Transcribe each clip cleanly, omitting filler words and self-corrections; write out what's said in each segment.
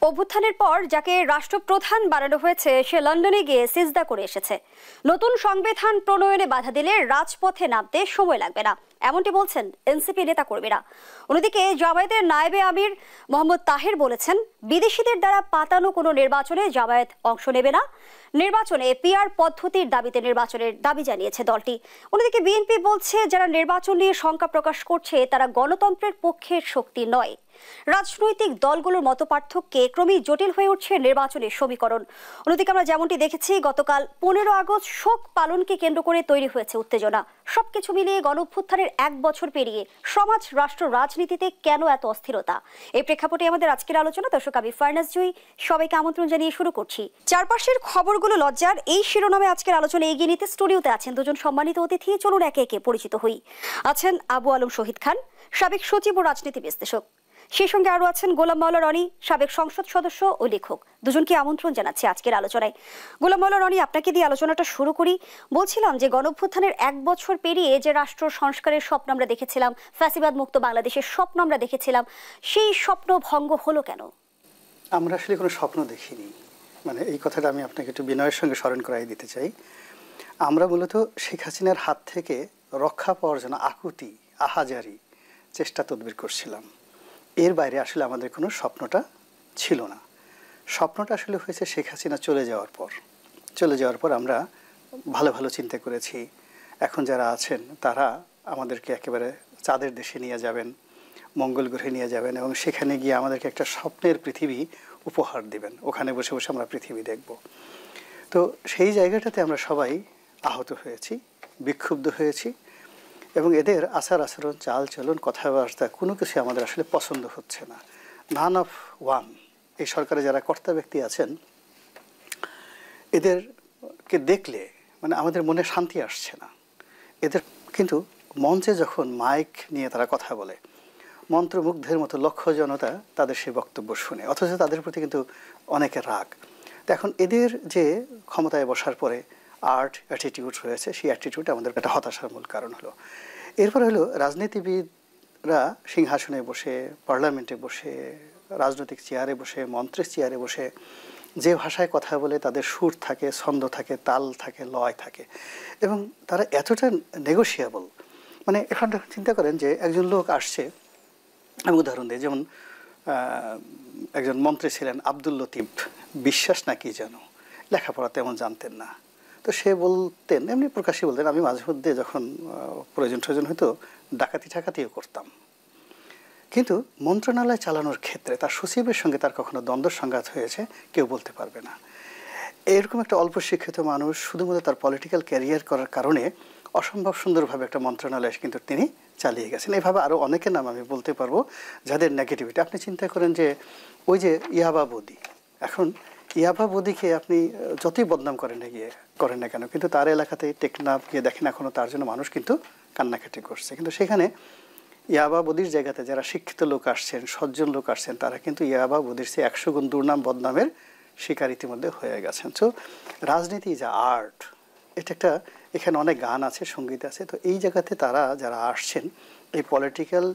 অভ্যুত্থানের পর যাকে রাষ্ট্রপ্রধান বানানো হয়েছে সে লন্ডনে গিয়ে সিজদা করে এসেছে। নতুন সংবিধান প্রণয়নে বাধা দিলে রাজপথে নামতে সময় লাগবে না, এমনটি বলছেন এনসিপি নেতা কর্মীরা। অন্যদিকে জামায়াতের নায়েবে আমির মোহাম্মদ তাহের বলেছেন, বিদেশিদের দ্বারা পাতানো কোনো নির্বাচনে জামায়াত অংশ নেবে না। নির্বাচনে পিআর পদ্ধতির দাবিতে নির্বাচনের দাবি জানিয়েছে দলটি। অন্যদিকে বিএনপি বলছে, যারা নির্বাচন নিয়ে শঙ্কা প্রকাশ করছে তারা গণতন্ত্রের পক্ষের শক্তি নয়। রাজনৈতিক দলগুলোর মতপার্থক্যে ক্রমেই জটিল হয়ে উঠছে নির্বাচনের সমীকরণ। অন্যদিকে আমরা যেমনটি দেখেছি, গতকাল 15 আগস্ট শোক পালনকে কেন্দ্র করে তৈরি হয়েছে উত্তেজনা। সবকিছু মিলিয়ে গণঅভ্যুত্থানের 1 বছর পেরিয়ে সমাজ রাষ্ট্র রাজনীতিতে কেন এত অস্থিরতা, এই প্রেক্ষাপটে আমাদের আজকের আলোচনা। দর্শক, আমি ফারনাজ জুই, সবাইকে আমন্ত্রণ জানিয়ে শুরু করছি। চারপাশের খবরগুলো লজ্জার, এই শিরোনামে আজকের আলোচনা এগিয়ে নিতে স্টুডিওতে আছেন দুজন সম্মানিত অতিথি। চলুন একে একে পরিচিত হই। আছেন আবু আলম শহীদ খান, সাবেক সচিব ও রাজনীতি বিশ্লেষক। সেই সঙ্গে আরো আছেন গোলাম মাওলা রনি, সাবেক সংসদ সদস্য ও লেখক। দুজনকে আমন্ত্রণ জানাচ্ছি আজকের আলোচনায়। গোলাম মাওলা রনি, আপনাকে দিয়ে আলোচনাটা শুরু করি। বলছিলাম যে গণঅভ্যুত্থানের 1 বছর পেরিয়ে যে রাষ্ট্র সংস্কারের স্বপ্ন আমরা দেখেছিলাম, ফ্যাসিবাদ মুক্ত বাংলাদেশের স্বপ্ন আমরা দেখেছিলাম, সেই স্বপ্ন ভঙ্গ হলো কেন? আমরা আসলে কোনো স্বপ্ন দেখিনি, মানে এই কথাটা আমি আপনাকে একটু বিনয়ের সঙ্গে স্মরণ করাই দিতে চাই। আমরা মূলত শেখ হাসিনার হাত থেকে রক্ষা পাওয়ার জন্য আকুতি আহাজারি চেষ্টা তদবির করছিলাম। এর বাইরে আসলে আমাদের কোনো স্বপ্নটা ছিল না। স্বপ্নটা আসলে হয়েছে শেখ হাসিনা চলে যাওয়ার পর আমরা ভালো ভালো চিন্তা করেছি, এখন যারা আছেন তারা আমাদেরকে একেবারে চাঁদের দেশে নিয়ে যাবেন, মঙ্গল গ্রহে নিয়ে যাবেন এবং সেখানে গিয়ে আমাদেরকে একটা স্বপ্নের পৃথিবী উপহার দিবেন, ওখানে বসে বসে আমরা পৃথিবী দেখব। তো সেই জায়গাটাতে আমরা সবাই আহত হয়েছি, বিক্ষুব্ধ হয়েছি এবং এদের আচার আচরণ, চাল চলন, কথাবার্তা কোনো কিছু আমাদের আসলে পছন্দ হচ্ছে না। নান অফ ওয়ান, এই সরকারে যারা কর্তা ব্যক্তি আছেন এদেরকে দেখলে মানে আমাদের মনে শান্তি আসছে না। এদের কিন্তু মঞ্চে যখন মাইক নিয়ে তারা কথা বলে, মন্ত্রমুগ্ধের মতো লক্ষ জনতা তাদের সেই বক্তব্য শুনে, অথচ তাদের প্রতি কিন্তু অনেকের রাগ। তো এখন এদের যে ক্ষমতায় বসার পরে আর্ট অ্যাটিটিউড রয়েছে, সেই অ্যাটিটিউড আমাদের একটা হতাশার মূল কারণ হলো। এরপর হলো রাজনীতিবিদরা সিংহাসনে বসে, পার্লামেন্টে বসে, রাজনৈতিক চেয়ারে বসে, মন্ত্রের চেয়ারে বসে যে ভাষায় কথা বলে তাদের সুর থাকে, ছন্দ থাকে, তাল থাকে, লয় থাকে এবং তারা এতটা নেগোশিয়েবল। মানে এখন চিন্তা করেন যে একজন লোক আসছে, আমি উদাহরণ দিই, যেমন একজন মন্ত্রী ছিলেন আব্দুল লতিফ বিশ্বাস নাকি যেন, লেখাপড়া তেমন জানতেন না। তো সে বলতেন, এমনি প্রকাশ্যে বলতেন, আমি মাঝে মধ্যে যখন প্রয়োজন হয়তো ডাকাতিও করতাম, কিন্তু মন্ত্রণালয় চালানোর ক্ষেত্রে তার সচিবের সঙ্গে তার কখনো দ্বন্দ্ব সংঘাত হয়েছে কেউ বলতে পারবে না। এরকম একটা অল্প শিক্ষিত মানুষ শুধুমাত্র তার পলিটিক্যাল ক্যারিয়ার করার কারণে অসম্ভব সুন্দরভাবে একটা মন্ত্রণালয় কিন্তু তিনি চালিয়ে গেছেন। এভাবে আরও অনেকের নাম আমি বলতে পারবো যাদের নেগেটিভিটি। আপনি চিন্তা করেন যে ওই যে ইয়াবা বদি, এখন ইয়াবা বদিকে আপনি যতই বদনাম করেন না কেন, কিন্তু তার এলাকাতে টেকনাফ গিয়ে দেখেন এখনও তার জন্য মানুষ কিন্তু কান্নাকাটি করছে। কিন্তু সেখানে ইয়াবা বদির জায়গাতে যারা শিক্ষিত লোক আসছেন, সজ্জন লোক আসছেন, তারা কিন্তু ইয়াবা বদির চেয়ে 100 গুণ দুর্নাম বদনামের শিকার ইতিমধ্যে হয়ে গেছেন। তো রাজনীতি যা আর্ট, এটা একটা, এখানে অনেক গান আছে, সঙ্গীত আছে। তো এই জায়গাতে তারা যারা আসছেন এই পলিটিক্যাল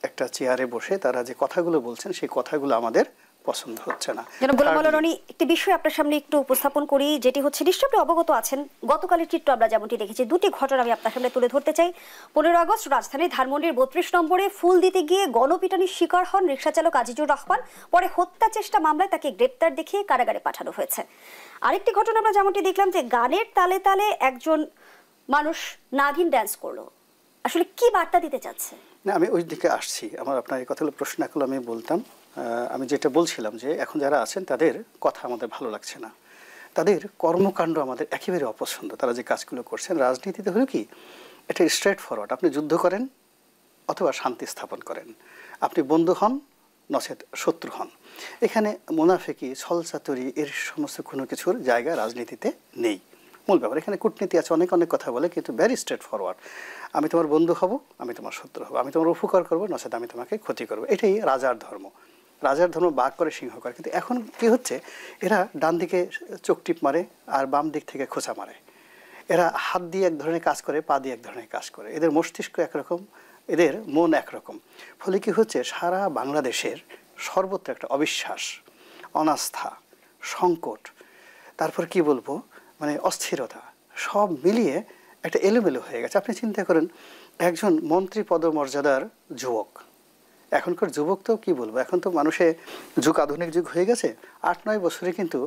একটা চেয়ারে বসে তারা যে কথাগুলো বলছেন সেই কথাগুলো আমাদের পছন্দ হচ্ছে না। গোলাম মাওলা রনি, একটি বিষয় আপনার সামনে একটু উপস্থাপন করি, যেটি হচ্ছে নিশ্চয়ই অবগত আছেন। গতকালের চিত্র আমরা যেমনটি দেখেছি, দুটি ঘটনা আমি আপনার সামনে তুলে ধরতে চাই। 15 আগস্ট রাজধানীর ধানমন্ডির 32 নম্বরে ফুল দিতে গিয়ে গণপিটানির শিকার হন রিকশা চালক আজিজুর রহমান। পরে হত্যা চেষ্টা মামলায় তাকে গ্রেপ্তার দেখিয়ে কারাগারে পাঠানো হয়েছে। আরেকটি ঘটনা আমরা যেমনটি দেখলাম যে গানের তালে তালে একজন মানুষ নাগিন ড্যান্স করলো, আসলে কি বার্তা দিতে চাচ্ছে? না, আমি ওই দিকে আসছি। আমার আপনার এই কথাগুলো প্রশ্ন করলে আমি বলতাম, আমি যেটা বলছিলাম যে এখন যারা আছেন তাদের কথা আমাদের ভালো লাগছে না, তাদের কর্মকাণ্ড আমাদের একেবারে অপছন্দ। তারা যে কাজগুলো করছেন, রাজনীতিতে হলো কি এটা স্ট্রেট ফরওয়ার্ড, আপনি যুদ্ধ করেন অথবা শান্তি স্থাপন করেন, আপনি বন্ধু হন নচেত শত্রু হন। এখানে মুনাফেকি, ছলচাতুরি এর সমস্ত কোনো কিছুর জায়গা রাজনীতিতে নেই। মূল ব্যাপার এখানে কূটনীতি আছে, অনেক কথা বলে, কিন্তু ভেরি স্ট্রেট ফরওয়ার্ড। আমি তোমার বন্ধু হব, আমি তোমার শত্রু হব, আমি তোমার উপকার করবো নচেত আমি তোমাকে ক্ষতি করবো। এটাই রাজার ধর্ম। রাজার ধর্ম বাঘ করে সিংহ করে। কিন্তু এখন কি হচ্ছে, এরা ডান দিকে চোখ টিপ মারে আর বাম দিক থেকে খোঁচা মারে। এরা হাত দিয়ে এক ধরনের কাজ করে, পা দিয়ে এক ধরনের কাজ করে। এদের মস্তিষ্ক একরকম, এদের মন একরকম। ফলে কি হচ্ছে, সারা বাংলাদেশের সর্বত্র একটা অনাস্থা, সংকট, তারপর কি বলবো মানে অস্থিরতা, সব মিলিয়ে একটা এলোমেলো হয়ে গেছে। আপনি চিন্তা করেন একজন মন্ত্রী পদমর্যাদার যুবক, এখনকার যুবক তো কি বলবো, এখন তো মানুষে যুগ আধুনিক যুগ হয়ে গেছে, 8-9 বছরে কিন্তু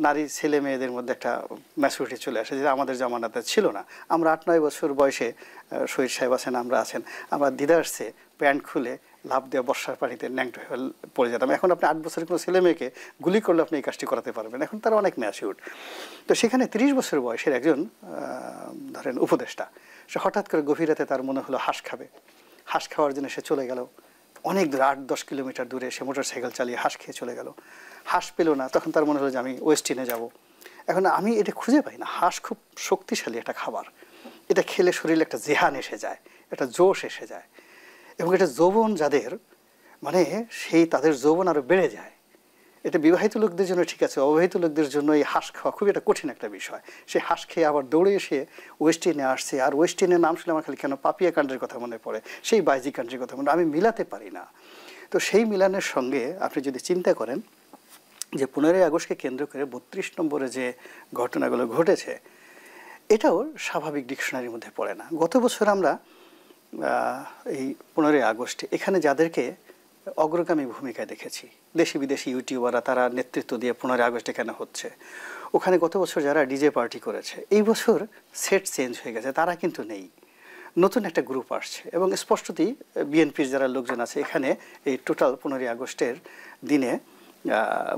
নারী ছেলে মেয়েদের মধ্যে একটা ম্যাচুরিটি চলে আসে, যেটা আমাদের জামানাতে ছিল না। আমরা 8-9 বছর বয়সে শহীদ সাহেব আছেন, আমরা আছেন, আমরা দিদা আসছে প্যান্ট খুলে লাভ দেওয়া বর্ষার পানিতে ন্যাংটো হয়ে পড়ে যেতাম। এখন আপনি 8 বছরের কোনো ছেলে মেয়েকে গুলি করলে আপনি এই কাজটি করাতে পারবেন, এখন তারা অনেক ম্যাচিউর। তো সেখানে 30 বছর বয়সের একজন ধরেন উপদেষ্টা, সে হঠাৎ করে গভীর রাতে তার মনে হলো হাঁস খাবে, হাঁস খাওয়ার জন্য সে চলে গেল অনেক দূরে, 8-10 কিলোমিটার দূরে সে মোটরসাইকেল চালিয়ে হাঁস খেয়ে চলে গেল। হাঁস পেল না, তখন তার মনে হলো যে আমি ওয়েস্টিনে যাব। এখন আমি এটা খুঁজে পাই না। হাঁস খুব শক্তিশালী একটা খাবার, এটা খেলে শরীরে একটা জেহান এসে যায়, একটা জোশ এসে যায়, এবং এটা যৌবন যাদের মানে সেই তাদের যৌবন আরও বেড়ে যায়। এটা বিবাহিত লোকদের জন্য ঠিক আছে, অবিবাহিত লোকদের জন্য এই হাঁস খাওয়া খুবই একটা কঠিন একটা বিষয়। সে হাঁস খেয়ে আবার দৌড়ে এসে ওয়েস্টিনে আসছে, আর ওয়েস্টিনের নাম শুনে আমার খালি কেন পাপিয়া কান্ট্রির কথা মনে পড়ে, সেই বাইজি কান্ট্রির কথা মনে, আমি মিলাতে পারি না। তো সেই মিলানের সঙ্গে আপনি যদি চিন্তা করেন যে 15ই আগস্টকে কেন্দ্র করে 32 নম্বরে যে ঘটনাগুলো ঘটেছে, এটাও স্বাভাবিক ডিকশনারির মধ্যে পড়ে না। গত বছর আমরা এই 15ই আগস্টে এখানে যাদেরকে অগ্রগামী ভূমিকায় দেখেছি, দেশি বিদেশি ইউটিউবাররা, তারা নেতৃত্ব দিয়ে 15ই আগস্ট এখানে হচ্ছে, ওখানে গত বছর যারা ডিজে পার্টি করেছে, এই বছর সেট চেঞ্জ হয়ে গেছে, তারা কিন্তু নেই, নতুন একটা গ্রুপ আসছে। এবং স্পষ্টতই বিএনপির যারা লোকজন আছে এখানে এই টোটাল 15ই আগস্টের দিনে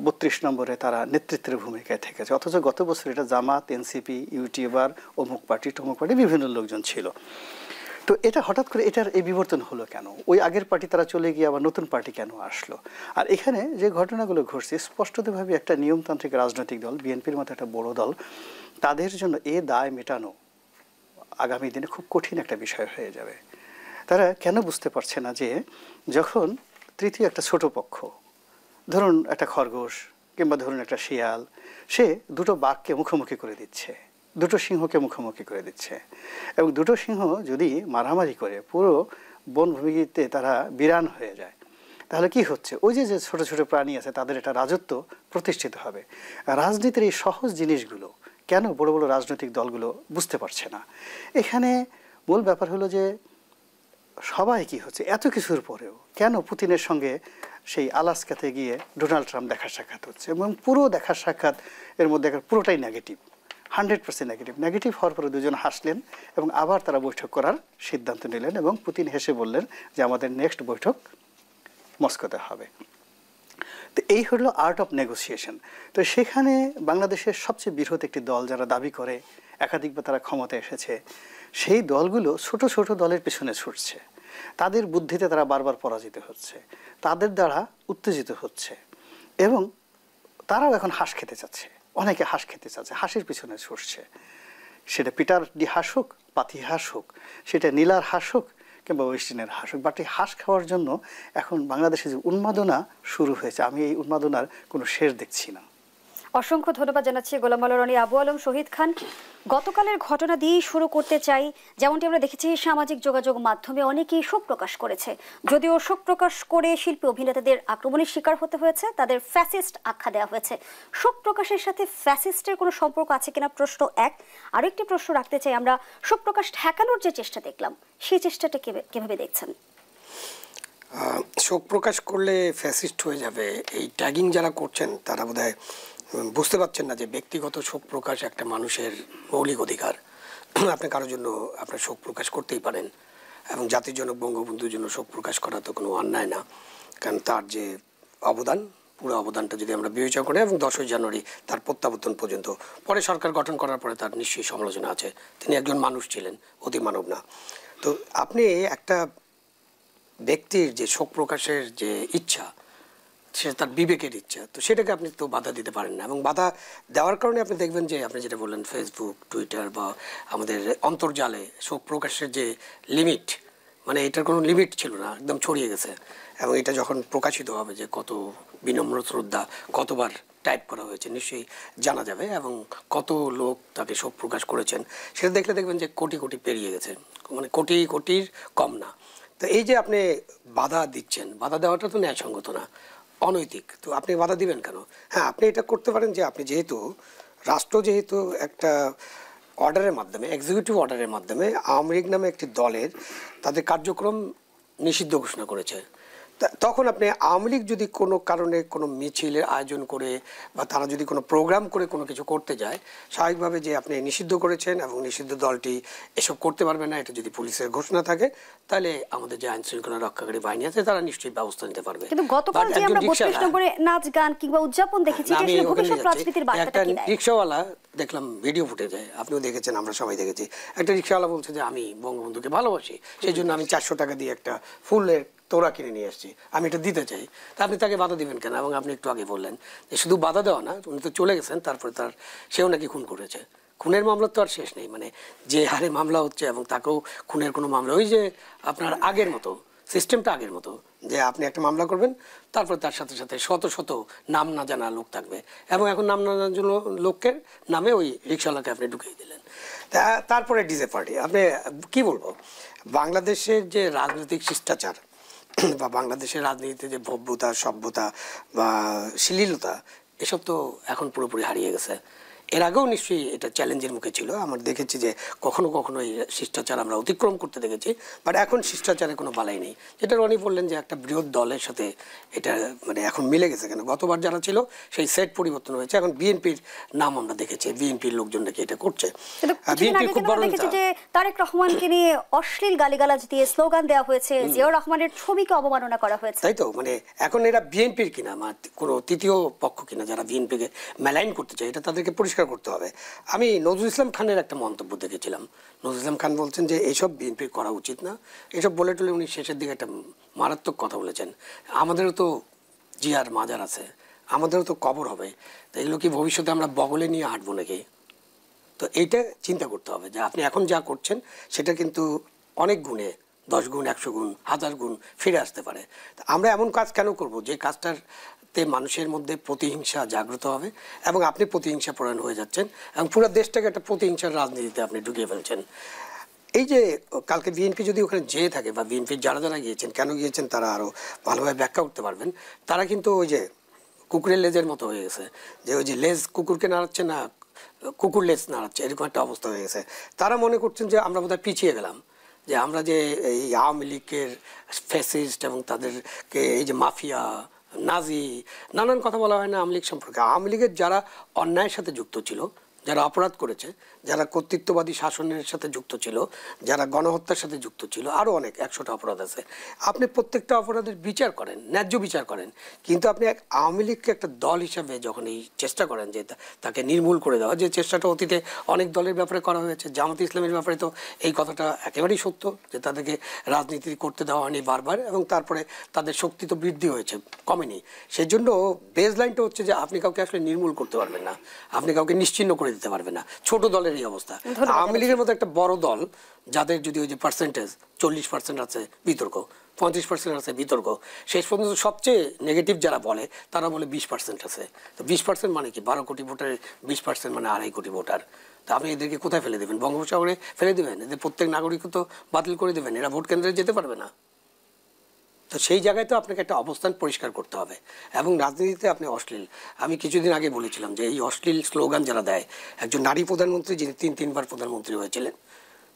32 নম্বরে তারা নেতৃত্বের ভূমিকায় থেকেছে, অথচ গত বছর এটা জামাত, এনসিপি, ইউটিউবার, অমুক পার্টি টমুক পার্টি বিভিন্ন লোকজন ছিল। তো এটা হঠাৎ করে এটার এই বিবর্তন হলো কেন? ওই আগের পার্টি তারা চলে গিয়ে আবার নতুন পার্টি কেন আসলো? আর এখানে যে ঘটনাগুলো ঘটছে স্পষ্টতভাবে একটা নিয়মতান্ত্রিক রাজনৈতিক দল, বিএনপির মতো একটা বড় দল, তাদের জন্য এ দায় মেটানো আগামী দিনে খুব কঠিন একটা বিষয় হয়ে যাবে। তারা কেন বুঝতে পারছে না যে যখন তৃতীয় একটা ছোট পক্ষ, ধরুন একটা খরগোশ কিংবা ধরুন একটা শিয়াল, সে দুটো বাঘকে মুখোমুখি করে দিচ্ছে, দুটো সিংহকে মুখোমুখি করে দিচ্ছে, এবং দুটো সিংহ যদি মারামারি করে পুরো বনভূমিতে তারা বিরান হয়ে যায়, তাহলে কি হচ্ছে? ওই যে যে ছোট ছোট প্রাণী আছে তাদের একটা রাজত্ব প্রতিষ্ঠিত হবে। রাজনীতির এই সহজ জিনিসগুলো কেন বড় বড় রাজনৈতিক দলগুলো বুঝতে পারছে না? এখানে মূল ব্যাপার হলো যে সবাই কি হচ্ছে এত কিছুর পরেও কেন পুতিনের সঙ্গে সেই আলাস্কাতে গিয়ে ডোনাল্ড ট্রাম্প দেখা সাক্ষাৎ হচ্ছে, এবং পুরো দেখা সাক্ষাৎ এর মধ্যে পুরোটাই নেগেটিভ, 100% নেগেটিভ। নেগেটিভ হওয়ার পরে দুজন হাসলেন এবং আবার তারা বৈঠক করার সিদ্ধান্ত নিলেন, এবং পুতিন হেসে বললেন যে আমাদের নেক্সট বৈঠক মস্কোতে হবে। তো এই হলো আর্ট অফ নেগোসিয়েশন। তো সেখানে বাংলাদেশের সবচেয়ে বৃহৎ একটি দল যারা দাবি করে একাধিকবার তারা ক্ষমতায় এসেছে, সেই দলগুলো ছোট ছোট দলের পেছনে ছুটছে, তাদের বুদ্ধিতে তারা বারবার পরাজিত হচ্ছে, তাদের দ্বারা উত্তেজিত হচ্ছে, এবং তারাও এখন হাঁস খেতে চাচ্ছে, অনেকে হাঁস খেতে চাচ্ছে, হাঁসের পিছনে ছুটছে। সেটা পিটার ডি হাঁস হোক, পাতি হাঁস হোক, সেটা নীলার হাঁস হোক কিংবা ওয়েস্টিনের হাঁস হোক, বাট এই হাঁস খাওয়ার জন্য এখন বাংলাদেশে যে উন্মাদনা শুরু হয়েছে, আমি এই উন্মাদনার কোনো শেষ দেখছি না। অসংখ্য ধন্যবাদ জানাচ্ছি গোলাম মাওলা রনি, আবু আলম, শহীদ খান। গতকালের ঘটনা দিয়েই শুরু করতে চাই। যেমনটি আমরা দেখেছি সামাজিক যোগাযোগ মাধ্যমে অনেকেই শোক প্রকাশ করেছে, যদিও শোক প্রকাশ করে শিল্পী অভিনেতাদের আক্রমণের শিকার হতে হয়েছে, তাদের ফ্যাসিস্ট আখ্যা দেওয়া হয়েছে। শোক প্রকাশের সাথে ফ্যাসিস্টের কোনো সম্পর্ক আছে কিনা প্রশ্ন এক। আরেকটি প্রশ্ন রাখতে চাই, আমরা শোক প্রকাশ ঠেকানোর যে চেষ্টা দেখলাম, সেই চেষ্টাটা কিভাবে দেখছেন? শোক প্রকাশ করলে ফ্যাসিস্ট হয়ে যাবে, এই ট্যাগিং যারা করছেন তারা বোধহয় বুঝতে পারছেন না যে ব্যক্তিগত শোক প্রকাশ একটা মানুষের মৌলিক অধিকার। আপনি কারোর জন্য আপনার শোক প্রকাশ করতেই পারেন, এবং জাতির জন্য বঙ্গবন্ধুর জন্য শোক প্রকাশ করা তো কোনো অন্যায় না, কারণ তার যে অবদান, পুরো অবদানটা যদি আমরা বিবেচনা করি, এবং 10ই জানুয়ারি তার প্রত্যাবর্তন পর্যন্ত, পরে সরকার গঠন করার পরে তার নিশ্চয়ই সমালোচনা আছে, তিনি একজন মানুষ ছিলেন, অতি মানব না। তো আপনি একটা ব্যক্তির যে শোক প্রকাশের যে ইচ্ছা, সেটা তার বিবেকের ইচ্ছা, তো সেটাকে আপনি তো বাধা দিতে পারেন না, এবং বাধা দেওয়ার কারণে আপনি দেখবেন যে আপনি যেটা বললেন ফেসবুক, টুইটার বা আমাদের অন্তর্জালে শোক প্রকাশের যে লিমিট, মানে এটার কোনো লিমিট ছিল না, একদম ছড়িয়ে গেছে। এবং এটা যখন প্রকাশিত হবে যে কত বিনম্র শ্রদ্ধা, কতবার টাইপ করা হয়েছে নিশ্চয়ই জানা যাবে, এবং কত লোক তাকে শোক প্রকাশ করেছেন সেটা দেখলে দেখবেন যে কোটি কোটি পেরিয়ে গেছে, মানে কোটি কোটির কম না। তো এই যে আপনি বাধা দিচ্ছেন, বাধা দেওয়াটা তো ন্যায়সঙ্গত না। অনৈতিক, তো আপনি বাধা দিবেন কেন? হ্যাঁ, আপনি এটা করতে পারেন যে আপনি যেহেতু রাষ্ট্র যেহেতু একটা অর্ডারের মাধ্যমে, এক্সিকিউটিভ অর্ডারের মাধ্যমে আওয়ামী লীগ নামে একটি দলের তাদের কার্যক্রম নিষিদ্ধ ঘোষণা করেছে, তখন আপনি আওয়ামী লীগ যদি কোনো কারণে কোনো মিছিলের আয়োজন করে বা তারা যদি কোনো প্রোগ্রাম করে কোনো কিছু করতে যায়, স্বাভাবিকভাবে যে আপনি নিষিদ্ধ করেছেন এবং নিষিদ্ধ দলটি এসব করতে পারবে না, এটা যদি পুলিশের ঘোষণা থাকে, তাহলে আমাদের যে আইন শৃঙ্খলা রক্ষাকারী বাহিনী আছে তারা নিশ্চয়ই ব্যবস্থা নিতে পারবে। কিন্তু গতকাল যে আমরা 32 নম্বরে নাচ গান কিংবা উদযাপন দেখেছি, এটা আসলে ভবিষ্যৎ রাজনীতির বার্তাটা কি দেয়? রিকশাওয়ালা দেখলাম ভিডিও ফুটেজে, আপনিও দেখেছেন, আমরা সবাই দেখেছি, একটা রিকশাওয়ালা বলছে যে আমি বঙ্গবন্ধুকে ভালোবাসি, সেই জন্য আমি 400 টাকা দিয়ে একটা ফুলের তোড়া কিনে নিয়ে আসছি, আমি এটা দিতে চাই। তা আপনি তাকে বাধা দিবেন কেন? এবং আপনি একটু আগে বললেন যে শুধু বাধা দেওয়া না, উনি তো চলে গেছেন, তারপরে সেও নাকি খুন করেছে। খুনের মামলা তো আর শেষ নেই, মানে যে হারে মামলা হচ্ছে, এবং তাকেও খুনের কোনো মামলা, ওই যে আপনার আগের মতো সিস্টেমটা, আগের মতো যে আপনি একটা মামলা করবেন, তারপরে তার সাথে সাথে শত শত নাম না জানা লোক থাকবে, এবং এখন নাম না জানা লোকের নামে ওই রিক্সাওয়ালাকে আপনি ঢুকিয়ে দিলেন। তারপরে ডিজে পার্টি, আপনি কি বলবো, বাংলাদেশের যে রাজনৈতিক শিষ্টাচার বা বাংলাদেশের রাজনীতিতে যে ভব্যতা, সভ্যতা বা শ্লীলতা, এসব তো এখন পুরোপুরি হারিয়ে গেছে। এর আগেও নিশ্চয়ই এটা চ্যালেঞ্জের মুখে ছিল, আমরা দেখেছি যে কখনো কখনো এই শিষ্টাচার আমরা অতিক্রম করতে দেখেছি, বাট এখন শিষ্টাচারের কোনো বালাই নেই। যেটা রনি বললেন যে একটা বৃহৎ দলের সাথে এটা মানে এখন মিলে গেছে কেন, গতবার যারা ছিল সেই সেট পরিবর্তন হয়েছে, এখন বিএনপির নাম আমরা দেখেছি, বিএনপির লোকজন নাকি এটা করছে। বিএনপি খুব বড় দেখেছি যে তারেক রহমানকে নিয়ে অশ্লীল গালিগালাজ দিয়ে স্লোগান দেওয়া হয়েছে, জিয়াউর রহমানের ছবিকে অবমাননা করা হয়েছে, তাই তো, মানে এখন এরা বিএনপির কিনা, কোনো তৃতীয় পক্ষ কিনা যারা বিএনপিকে মেলাইন করতে চায়, এটা তাদেরকে পরিষ্কার করতে হবে। আমি নজরুল ইসলাম খানের একটা মন্তব্য দেখেছিলাম, নজরুল ইসলাম খান বলছেন যে এইসব বিএনপির করা উচিত না, এসব বলে টলে উনি শেষের দিকে একটা মারাত্মক কথা বলেছেন, আমাদেরও তো জিয়ার মাজার আছে, আমাদেরও তো কবর হবে, তো এগুলো কি ভবিষ্যতে আমরা বগলে নিয়ে হাঁটবো নাকি? তো এইটা চিন্তা করতে হবে যে আপনি এখন যা করছেন সেটা কিন্তু অনেক গুণে 10 গুণ, 100 গুণ, 1000 গুণ ফিরে আসতে পারে। আমরা এমন কাজ কেন করব যে কাজটাতে মানুষের মধ্যে প্রতিহিংসা জাগ্রত হবে, এবং আপনি প্রতিহিংসা পরায়ণ হয়ে যাচ্ছেন, এবং পুরো দেশটাকে একটা প্রতিহিংসার রাজনীতিতে আপনি ঢুকিয়ে ফেলছেন। এই যে কালকে বিএনপি যদি ওখানে যেয়ে থাকে, বা বিএনপির যারা যারা গিয়েছেন, কেন গিয়েছেন তারা আরও ভালোভাবে ব্যাখ্যা করতে পারবেন, তারা কিন্তু ওই যে কুকুরের লেজের মতো হয়ে গেছে, যে ওই যে লেজ কুকুরকে নাড়াচ্ছে না, কুকুর লেজ নাড়াচ্ছে, এরকম একটা অবস্থা হয়ে গেছে। তারা মনে করছেন যে আমরা বোধহয় পিছিয়ে গেলাম, যে আমরা যে এই আওয়ামী লীগের ফ্যাসিস্ট এবং তাদেরকে এই যে মাফিয়া, নাজি, নানান কথা বলা হয় না আওয়ামী লীগ সম্পর্কে। আওয়ামী লীগের যারা অন্যায়ের সাথে যুক্ত ছিল, যারা অপরাধ করেছে, যারা কর্তৃত্ববাদী শাসনের সাথে যুক্ত ছিল, যারা গণহত্যার সাথে যুক্ত ছিল, আরও অনেক 100টা অপরাধ আছে, আপনি প্রত্যেকটা অপরাধের বিচার করেন, ন্যায্য বিচার করেন। কিন্তু আপনি আওয়ামী লীগকে একটা দল হিসাবে যখন এই চেষ্টা করেন যে তাকে নির্মূল করে দেওয়া, যে চেষ্টাটা অতীতে অনেক দলের ব্যাপারে করা হয়েছে, জামাতে ইসলামের ব্যাপারে তো এই কথাটা একেবারেই সত্য, যে তাদেরকে রাজনীতি করতে দেওয়া হয়নি বারবার, এবং তারপরে তাদের শক্তি তো বৃদ্ধি হয়েছে, কমেনি। সেই জন্য বেস লাইনটা হচ্ছে যে আপনি কাউকে আসলে নির্মূল করতে পারবেন না, আপনি কাউকে নিশ্চিহ্ন করে দিতে পারবেন না। ছোট দলের এই অবস্থা। আওয়ামী লীগের মতো একটা বড় দল, যাদের যদি ওই যে পার্সেন্টেজ 40% আছে বিতর্ক, 35% আছে বিতর্ক, শেষ পর্যন্ত সবচেয়ে নেগেটিভ যারা বলে তারা বলে 20% আছে। তো 20% মানে কি? 12 কোটি ভোটারের 20% মানে 2.5 কোটি ভোটার। তো আপনি এদেরকে কোথায় ফেলে দেবেন? বঙ্গোপসাগরে ফেলে দেবেন? এদের প্রত্যেক নাগরিকত্ব বাতিল করে দেবেন? এরা ভোট কেন্দ্রে যেতে পারবে না। তো সেই জায়গায় তো আপনাকে একটা অবস্থান পরিষ্কার করতে হবে। এবং রাজনীতিতে আপনি অশ্লীল, আমি কিছুদিন আগে বলেছিলাম যে এই অশ্লীল স্লোগান যারা দেয়, একজন নারী প্রধানমন্ত্রী যিনি 3বার প্রধানমন্ত্রী হয়েছিলেন,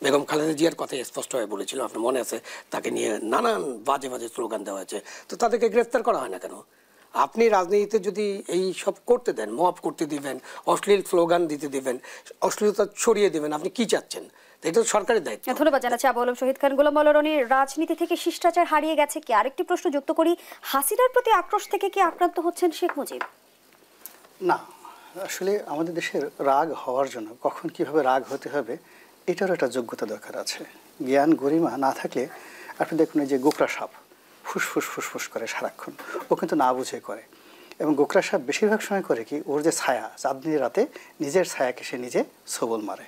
বেগম খালেদা জিয়ার কথাই স্পষ্টভাবে বলেছিল, আপনার মনে আছে, তাকে নিয়ে নানান বাজে বাজে স্লোগান দেওয়া হয়েছে, তো তাদেরকে গ্রেফতার করা হয় না কেন? আপনি রাজনীতিতে যদি এই সব করতে দেন, মব করতে দিবেন, অশ্লীল স্লোগান দিতে দিবেন, অশ্লীলতা ছড়িয়ে দেবেন, আপনি কি চাচ্ছেন? এটা তো সরকারের দায়িত্ব। ধন্যবাদ জানাচ্ছি আবু আলম শহীদ খান। গোলাম মাওলা রনি, রাজনীতি থেকে শিষ্টাচার হারিয়ে গেছে কি? আরেকটি প্রশ্ন যুক্ত করি, হাসিনার প্রতি আক্রোশ থেকে কি আক্রান্ত হচ্ছেন শেখ মুজিব? না, আসলে আমাদের দেশের রাগ হওয়ার জন্য কখন কিভাবে রাগ হতে হবে এটারও একটা যোগ্যতা দরকার আছে। জ্ঞান গরিমা না থাকলে আপনি দেখুন যে গোকরা সাপ ফুসফুস ফুসফুস করে সারাক্ষণ, ও কিন্তু না বুঝে করে। এবং গোকরা সাপ বেশিরভাগ সময় করে কি, ওর যে ছায়া, চাঁদনি রাতে নিজের ছায়াকে সে নিজে সবল মারে।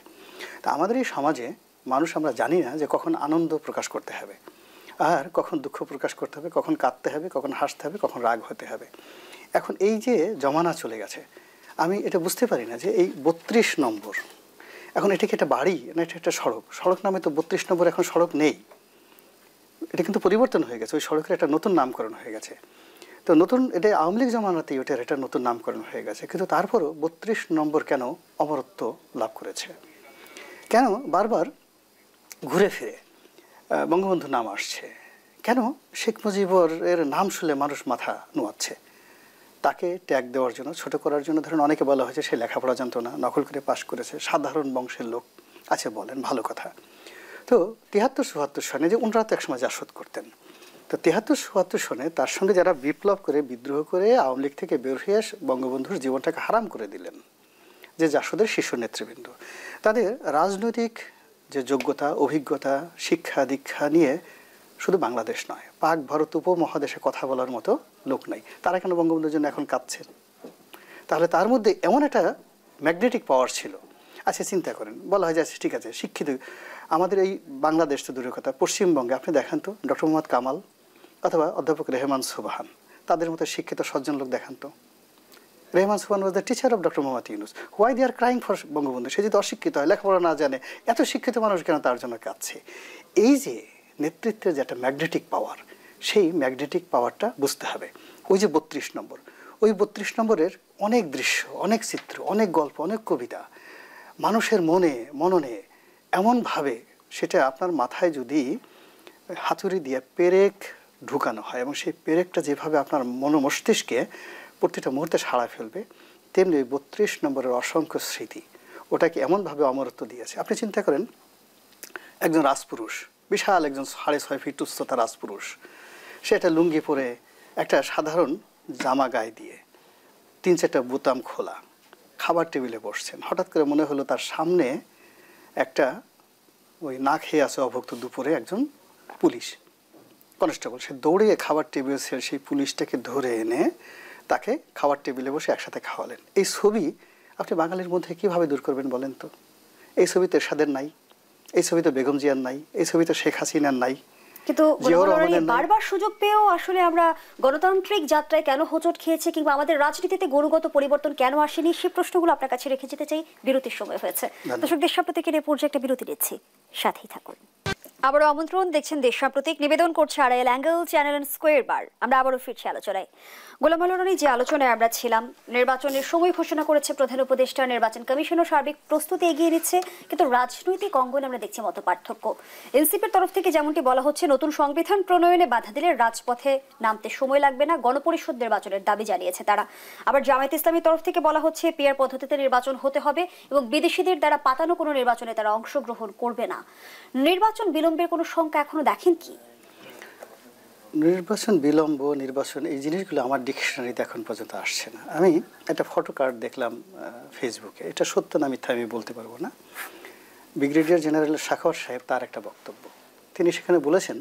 তা আমাদের এই সমাজে মানুষ আমরা জানি না যে কখন আনন্দ প্রকাশ করতে হবে আর কখন দুঃখ প্রকাশ করতে হবে, কখন কাঁদতে হবে, কখন হাসতে হবে, কখন রাগ হতে হবে। এখন এই যে জমানা চলে গেছে, আমি এটা বুঝতে পারি না যে এই 32 নম্বর এখন এটা কি একটা বাড়ি না এটা একটা সড়ক? সড়ক নামে তো 32 নম্বর এখন সড়ক নেই, এটা কিন্তু পরিবর্তন হয়ে গেছে, ওই সড়কের একটা নতুন নামকরণ হয়ে গেছে। তো নতুন এটা আওয়ামী লীগ জমানাতেই ওটার এটা নতুন নামকরণ হয়ে গেছে, কিন্তু তারপরও 32 নম্বর কেন অমরত্ব লাভ করেছে? কেন বারবার ঘুরে ফিরে বঙ্গবন্ধুর নাম আসছে? কেন শেখ মুজিবুরের নাম শুনলে মানুষ মাথা নোয়াচ্ছে? তাকে ট্যাগ দেওয়ার জন্য, ছোট করার জন্য। ধরুন অনেকে বলা হয়েছে সে লেখাপড়া জানতো না, নকল করে পাশ করেছে, সাধারণ বংশের লোক। আচ্ছা বলেন, ভালো কথা। তো 73-74 সনে যে উনরা তো একসময় জাসদ করতেন, তো 73-74 সনে তার সঙ্গে যারা বিপ্লব করে বিদ্রোহ করে আওয়ামী লীগ থেকে বের হয়ে বঙ্গবন্ধুর জীবনটাকে হারাম করে দিলেন, যে জাসদের শীর্ষ নেতৃবৃন্দ, তাদের রাজনৈতিক যে যোগ্যতা, অভিজ্ঞতা, শিক্ষা দীক্ষা নিয়ে শুধু বাংলাদেশ নয়, পাক ভারত উপমহাদেশে কথা বলার মতো লোক নাই। তারা কেন বঙ্গবন্ধুর জন্য এখন কাঁদছেন? তাহলে তার মধ্যে এমন একটা ম্যাগনেটিক পাওয়ার ছিল। আচ্ছা চিন্তা করেন, বলা হয় যে ঠিক আছে শিক্ষিত আমাদের এই বাংলাদেশ তো দূরের কথা, পশ্চিমবঙ্গে আপনি দেখান তো ডক্টর মোহাম্মদ কামাল অথবা অধ্যাপক রেহমান সুবহান, তাদের মতো শিক্ষিত সজ্জন লোক দেখান তো। Rehman Sobhan was the teacher of doctor Muhammad Yunus. Why they are crying for Bangabandhu? সে যদি অশিক্ষিত হয়, লেখাপড়া না জানে, এত শিক্ষিত মানুষ কেন তার জন্য কাঁদছে? এই যে নেতৃত্বের যে একটা ম্যাগনেটিক পাওয়ার, সেই ম্যাগনেটিক পাওয়ারটা বুঝতে হবে। ওই যে 32 নম্বর, ওই 32 নম্বরের অনেক দৃশ্য, অনেক চিত্র, অনেক গল্প, অনেক কবিতা মানুষের মনে মননে এমনভাবে, সেটা আপনার মাথায় যদি হাতুড়ি দিয়ে পেরেক ঢুকানো হয় এবং সেই পেরেকটা যেভাবে আপনার মস্তিষ্কে প্রতিটা মুহূর্তে সাড়া ফেলবে, তেমনি ওই 32 নম্বরের অসংখ্য স্মৃতি ওটাকে এমনভাবে অমরত্ব দিয়েছে। আপনি চিন্তা করেন, একজন রাজপুরুষ, বিশাল একজন 6.5 ফিট উচ্চতা রাজপুরুষ, সে একটা লুঙ্গি পরে একটা সাধারণ জামা গায়ে দিয়ে 3-4টা বোতাম খোলা খাবার টেবিলে বসছেন। হঠাৎ করে মনে হলো তার সামনে একটা ওই না খেয়ে আছে অভুক্ত দুপুরে একজন পুলিশ কনস্টেবল, সে দৌড়ে খাবার টেবিলে সেই পুলিশটাকে ধরে এনে তাকে খাবার টেবিলে বসে একসাথে খাওয়ালেন। এই ছবি আপনি বাঙালির মধ্যে কিভাবে দূর করবেন বলেন তো? এই ছবি তো এরশাদের নাই, এই ছবি তো বেগম জিয়ার নাই, এই ছবি তো শেখ হাসিনার নাই। কিন্তু বারবার সুযোগ পেয়েও আসলে আমরা গণতান্ত্রিক যাত্রায় কেন হোঁচট খেয়েছে, কিংবা আমাদের রাজনীতিতে গুণগত পরিবর্তন কেন আসেনি, সেই প্রশ্নগুলো আপনার কাছে রেখে যেতে চাই। বিরতির সময় হয়েছে, দর্শক দেশ সাম্প্রতিকের এই পর্যায়ে একটা বিরতি নিচ্ছি, সাথেই থাকুন। আবারও আমন্ত্রণ, দেখছেন দেশ সাম্প্রতিক, নিবেদন করছে Arail angle channel and square বার। আমরা আবারও ফিরছি আলোচনায়। গোলাম আলী রনি, যে আলোচনায় আমরা ছিলাম, নির্বাচনের সময় ঘোষণা করেছে প্রধান উপদেষ্টা, নির্বাচন কমিশনও সার্বিক প্রস্তুতি এগিয়ে নিচ্ছে, কিন্তু রাজনৈতিক অঙ্গনে আমরা দেখছি মত পার্থক্য। এনসিপির তরফ থেকে যেমনটি বলা হচ্ছে, নতুন সংবিধান প্রণয়নে বাধা দিলে রাজপথে নামতে সময় লাগবে না, গণপরিষদ নির্বাচনের দাবি জানিয়েছে তারা। আবার জামায়াত ইসলামীর তরফ থেকে বলা হচ্ছে পিআর পদ্ধতিতে নির্বাচন হতে হবে এবং বিদেশিদের দ্বারা পাতানো কোনো নির্বাচনে তারা অংশগ্রহণ করবে না। নির্বাচন বিলম্বের কোনো শঙ্কা এখনো দেখেন কি? নির্বাচন বিলম্ব, নির্বাচন, এই জিনিসগুলো আমার ডিকশনারিতে এখন পর্যন্ত আসছে না। আমি একটা ফটো কার্ড দেখলাম ফেসবুকে, এটা সত্য না মিথ্যা আমি বলতে পারবো না। ব্রিগেডিয়ার জেনারেল সাখাওয়াত সাহেব, তার একটা বক্তব্য, তিনি সেখানে বলেছেন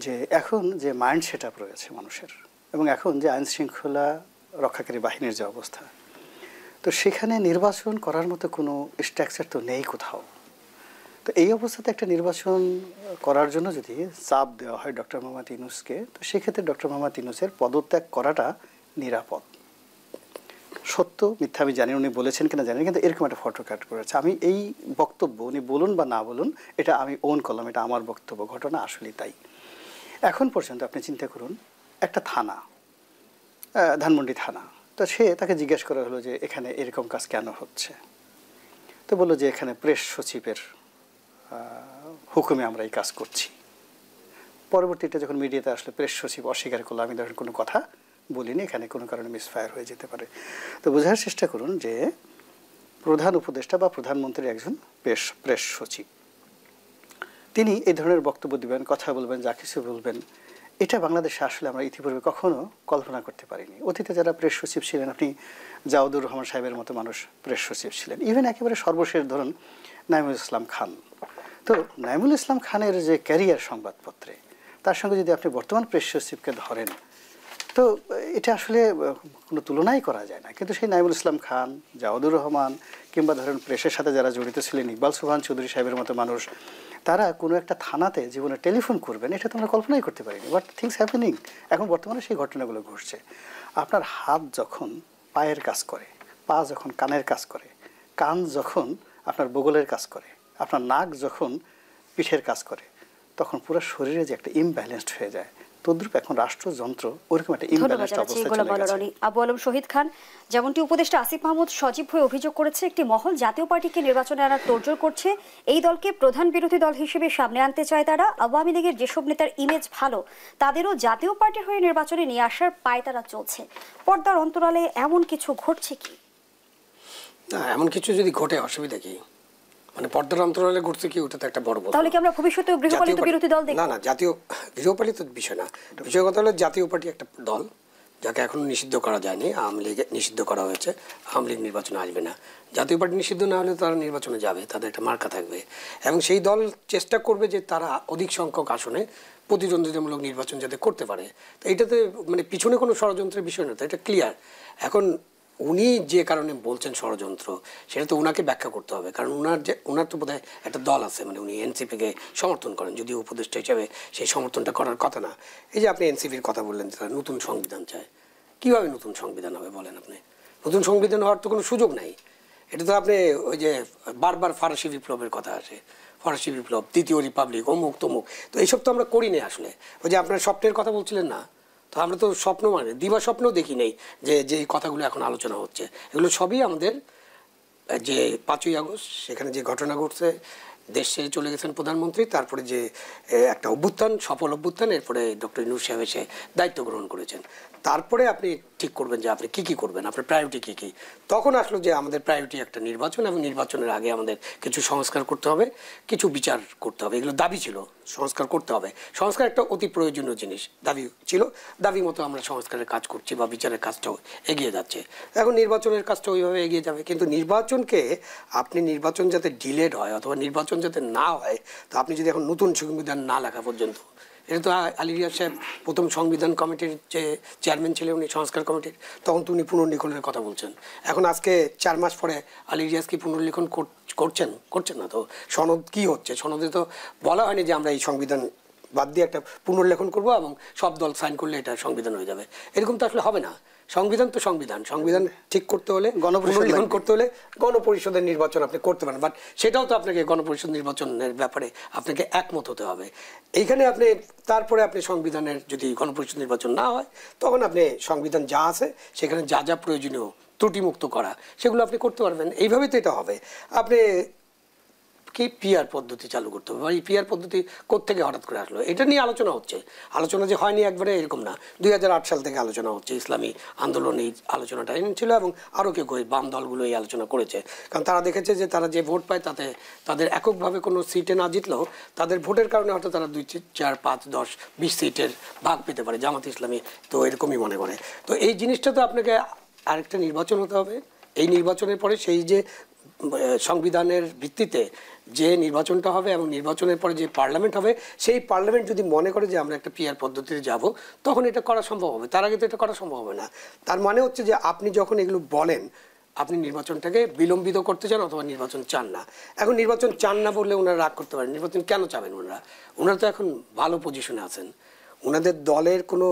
যে এখন যে মাইন্ড সেট আপ রয়েছে মানুষের, এবং এখন যে আইন শৃঙ্খলা রক্ষাকারী বাহিনীর যে অবস্থা, তো সেখানে নির্বাচন করার মতো কোনো স্ট্রাকচার তো নেই কোথাও। তো এই অবস্থাতে একটা নির্বাচন করার জন্য যদি চাপ দেওয়া হয় ডক্টর মোহাম্মদ ইউনূসকে, তো সেক্ষেত্রে ডক্টর মোহাম্মদ ইউনূসের পদত্যাগ করাটা নিরাপদ। সত্য মিথ্যা আমি জানি, উনি বলেছেন কিনা জানি, কিন্তু এরকম একটা ফটো কাট করেছে। আমি এই বক্তব্য উনি বলুন বা না বলুন, এটা আমি ওন করলাম, এটা আমার বক্তব্য, ঘটনা আসলেই তাই। এখন পর্যন্ত আপনি চিন্তা করুন, একটা থানা, ধানমন্ডি থানা, তো তাকে জিজ্ঞেস করা হলো যে এখানে এরকম কাজ কেন হচ্ছে, তো বললো যে এখানে প্রেস সচিবের হুকুমে আমরা এই কাজ করছি। পরবর্তীতে যখন মিডিয়াতে আসলে প্রেস সচিব অস্বীকার করলো, আমি ধরেন কোনো কথা বলিনি, এখানে কোনো কারণে মিসফায়ার হয়ে যেতে পারে। তো বোঝার চেষ্টা করুন যে প্রধান উপদেষ্টা বা প্রধানমন্ত্রীর একজন প্রেস সচিব, তিনি এই ধরনের বক্তব্য দিবেন, কথা বলবেন, যা কিছু বলবেন, এটা বাংলাদেশে আসলে আমরা ইতিপূর্বে কখনো কল্পনা করতে পারিনি। অতীতে যারা প্রেস সচিব ছিলেন, আপনি জাওদুর রহমান সাহেবের মতো মানুষ প্রেস সচিব ছিলেন, ইভেন একেবারে সর্বশেষ ধরুন নাইমুল ইসলাম খান। তো নাইমুল ইসলাম খানের যে ক্যারিয়ার সংবাদপত্রে, তার সঙ্গে যদি আপনি বর্তমান প্রেস সচিবকে ধরেন, তো এটা আসলে কোনো তুলনাই করা যায় না। কিন্তু সেই নাইমুল ইসলাম খান, জাওদুর রহমান, কিংবা ধরেন প্রেসের সাথে যারা জড়িত ছিলেন, ইকবাল সুবহান চৌধুরী সাহেবের মতো মানুষ, তারা কোনো একটা থানাতে জীবনে টেলিফোন করবেন, এটা তো আমরা কল্পনাই করতে পারিনি। বাট থিংস হ্যাপেনিং, এখন বর্তমানে সেই ঘটনাগুলো ঘটছে। আপনার হাত যখন পায়ের কাজ করে, পা যখন কানের কাজ করে, কান যখন আপনার বগলের কাজ করে, আপনার নাক যখন পিঠের কাজ করে, তখন পুরো শরীরে যে একটা ইমব্যালেন্সড হয়ে যায়, তদ্রূপ এখন রাষ্ট্রযন্ত্র ওরকম একটা ইমব্যালেন্সড অবস্থায় চলে গেছে। আবু আলম শহীদ খান, যেমনটি উপদেষ্টা আসিফ মাহমুদ সজীব হয়ে অভিযোগ করেছে, একটি মহল জাতীয় পার্টিকে নির্বাচনে আনার তোড়জোড় করছে। এই দলকে প্রধান বিরোধী দল হিসেবে সামনে আনতে চায় তারা। আওয়ামী লীগের যেসব নেতার ইমেজ ভালো তাদেরও জাতীয় পার্টির হয়ে নির্বাচনে নিয়ে আসার পায়তারা চলছে। পর্দার অন্তরালে এমন কিছু ঘটছে কি? না, এমন কিছু যদি ঘটে অসুবিধা কি? মানে পর্দার অন্তরালে ঘটছে কি, ওটা তো একটা বড় কথা। তাহলে কি আমরা ভবিষ্যতে গৃহপালিত বিরোধী দল দেখব? না না, জাতীয় গৃহপালিত বিষয় না, বিষয় কথা হলো জাতীয় পার্টি একটা দল যাকে এখনো নিষিদ্ধ করা যায়নি। আওয়ামী লীগ নিষিদ্ধ করা হয়েছে, আওয়ামী লীগ নির্বাচনে আসবে না। জাতীয় পার্টি নিষিদ্ধ না হলে তারা নির্বাচনে যাবে, তাদের একটা মার্কা থাকবে এবং সেই দল চেষ্টা করবে যে তারা অধিক সংখ্যক আসনে প্রতিদ্বন্দ্বিতামূলক নির্বাচন যাতে করতে পারে। তো এইটাতে মানে পিছনে কোনো ষড়যন্ত্রের বিষয় না, তো এটা ক্লিয়ার। এখন উনি যে কারণে বলছেন ষড়যন্ত্র, সেটা তো ওনাকে ব্যাখ্যা করতে হবে, কারণ ওনার তো বোধহয় একটা দল আছে, মানে উনি এনসিপিকে সমর্থন করেন, যদিও উপদেষ্টা হিসেবে সেই সমর্থনটা করার কথা না। এই যে আপনি এনসিপির কথা বললেন, তারা নতুন সংবিধান চায়, কীভাবে নতুন সংবিধান হবে বলেন আপনি? নতুন সংবিধান হওয়ার তো কোনো সুযোগ নাই। এটা তো আপনি ওই যে বারবার ফরাসি বিপ্লবের কথা আসে, ফরাসি বিপ্লব, তৃতীয় রিপাবলিক, অমুক তমুক, তো এইসব তো আমরা করি না আসলে। ওই যে আপনার স্বপ্নের কথা বলছিলেন না, তো আমরা তো স্বপ্ন মানে দিবা স্বপ্নও দেখি নেই যে কথাগুলো এখন আলোচনা হচ্ছে, এগুলো সবই আমাদের যে 5ই আগস্ট সেখানে যে ঘটনা ঘটছে, দেশ ছেড়ে চলে গেছেন প্রধানমন্ত্রী, তারপরে যে একটা অভ্যুত্থান, সফল অভ্যুত্থান, এরপরে ডক্টর ইউনূস সাহেব এসে দায়িত্ব গ্রহণ করেছেন। তারপরে আপনি ঠিক করবেন যে আপনি কী করবেন, আপনার প্রায়োরিটি কী কী। তখন আসলো যে আমাদের প্রায়োরিটি একটা নির্বাচন, এবং নির্বাচনের আগে আমাদের কিছু সংস্কার করতে হবে, কিছু বিচার করতে হবে। এগুলো দাবি ছিল, সংস্কার করতে হবে। সংস্কার একটা অতি প্রয়োজনীয় জিনিস, দাবি ছিল, দাবি মতো আমরা সংস্কারের কাজ করছি বা বিচারের কাজটাও এগিয়ে যাচ্ছে। এখন নির্বাচনের কাজটা ওইভাবে এগিয়ে যাবে, কিন্তু নির্বাচনকে আপনি নির্বাচন যাতে ডিলেড হয় অথবা নির্বাচন যাতে না হয়, তো আপনি যদি এখন নতুন সংবিধান না লেখা পর্যন্ত, এটা তো আলী রিয়াজ সাহেব প্রথম সংবিধান কমিটির যে চেয়ারম্যান ছিলেন, উনি সংস্কার কমিটির, তখন তো উনি পুনর্লিখনের কথা বলছেন। এখন আজকে 4 মাস পরে আলী রিয়াজ কি পুনর্লিখন করছেন না? তো সনদ কি হচ্ছে? সনদে তো বলা হয়নি যে আমরা এই সংবিধান বাদ দিয়ে একটা পুনর্লেখন করবো এবং সব দল সাইন করলে এটা সংবিধান হয়ে যাবে। এরকম তো আসলে হবে না। সংবিধান তো সংবিধান, সংবিধান ঠিক করতে হলে, পুনর্লিখন করতে হলে গণপরিষদের নির্বাচন আপনি করতে পারেন, বাট সেটাও তো আপনাকে গণপরিষদ নির্বাচনের ব্যাপারে আপনাকে একমত হতে হবে। এইখানে আপনি তারপরে আপনি সংবিধানের যদি গণপরিষদ নির্বাচন না হয়, তখন আপনি সংবিধান যা আছে সেখানে যা যা প্রয়োজনীয় ত্রুটিমুক্ত করা সেগুলো আপনি করতে পারবেন। এইভাবেই তো এটা হবে। আপনি কি পিআর পদ্ধতি চালু করতে হবে, এই পিআর পদ্ধতি কোত্থেকে হঠাৎ করে আসলো? এটা নিয়ে আলোচনা হচ্ছে, আলোচনা যে হয়নি একবারে এরকম না। 2008 সাল থেকে আলোচনা হচ্ছে, ইসলামী আন্দোলন এই আলোচনাটা এনেছিল এবং আরও কেউ বাম দলগুলো এই আলোচনা করেছে, কারণ তারা দেখেছে যে তারা যে ভোট পায় তাতে তাদের এককভাবে কোনো সিটে না জিতলেও তাদের ভোটের কারণে হয়তো তারা 2, 4, 5, 10, 20 সিটের ভাগ পেতে পারে। জামাত ইসলামী তো এরকমই মনে করে। তো এই জিনিসটা তো আপনাকে আরেকটা নির্বাচন হতে হবে। এই নির্বাচনের পরে সেই যে সংবিধানের ভিত্তিতে যে নির্বাচনটা হবে এবং নির্বাচনের পরে যে পার্লামেন্ট হবে, সেই পার্লামেন্ট যদি মনে করে যে আমরা একটা পিআর পদ্ধতিতে যাব, তখন এটা করা সম্ভব হবে। তার আগে তো এটা করা সম্ভব হবে না। তার মানে হচ্ছে যে আপনি যখন এগুলো বলেন, আপনি নির্বাচনটাকে বিলম্বিত করতে চান অথবা নির্বাচন চান না। এখন নির্বাচন চান না বললে ওনারা রাগ করতে পারেন। নির্বাচন কেন চাবেন ওনারা তো এখন ভালো পজিশনে আছেন। ওনাদের দলের কোনো